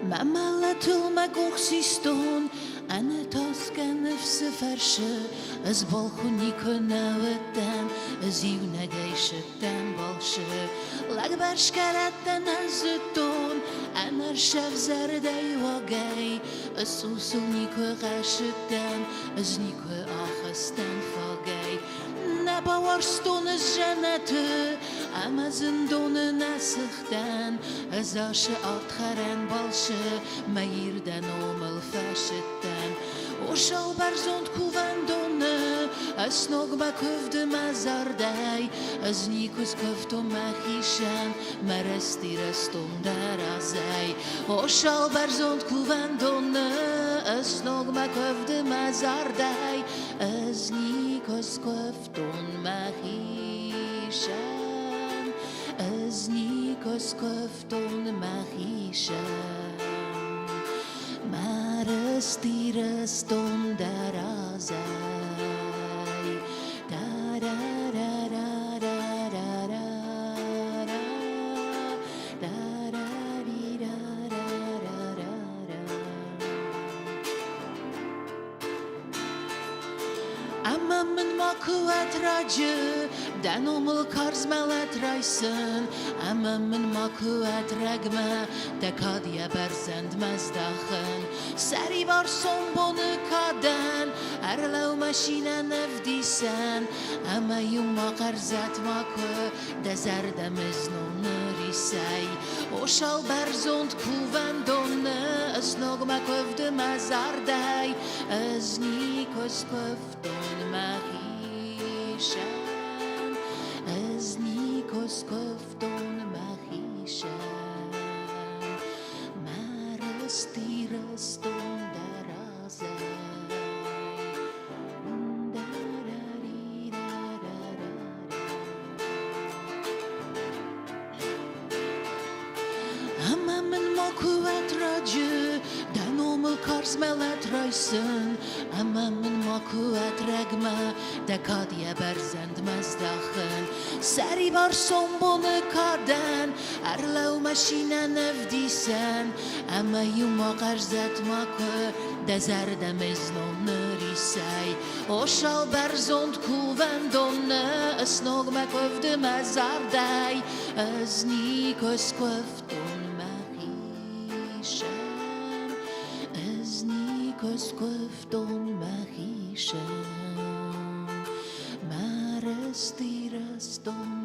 مملت المقوخسيستون أنا تاسك نفس فرشة از بالخونی کنوتن از یونه گیشتن بالشه لگ برشکرتن از دون أنا رشاف زردي وجاي السوسو نيكو غاشتن از نيكو آخستن فاجاي نبا ورستون از جنت أما زندون نسختن از آش آتخرن بالشه ميردن ومل فاشتن وشال برزوند كوفندونه از نوغما كفد مزاردي از نيكوز كفتو مخيشن مرستي رستون درازي وشال برزوند كوفندونه از نوغما كفد مزاردي از نيكوز كفتون مخيشن از نيكوز كفتون مخيشن مرستی رستون درازی اما من ما قوت راجع دنومل کارز ملت رایسن اما من ما قوت رگمه دکادیا برزند مزداخن سری بار سنبون کادن ارلو ماشینه نفدیسن اما یوم ما قرزت ما که دزرد مزنون ریسی وشال برزوند کووندونه اسنوگ ما کفد مزاردی از نیکوز کفتون مخیشن از نیکوز کفتون مخیشن مرستی رستون درازی اما من ما قوت راجع دنومل کارز ملت رایسن اما من ما قوت رگمه دکادیا برزند مزداخن سری بار سنبون کادن ارلو ماشینه نفدیسن اما یوم ما قرزت ما که دزرد مزنون ریسی وشال برزوند کووندونه اسنوگ ما کفد مزاردی از نیکوز کفتون مخیشن از نیکوز کفتون مخیشن مرستی رستون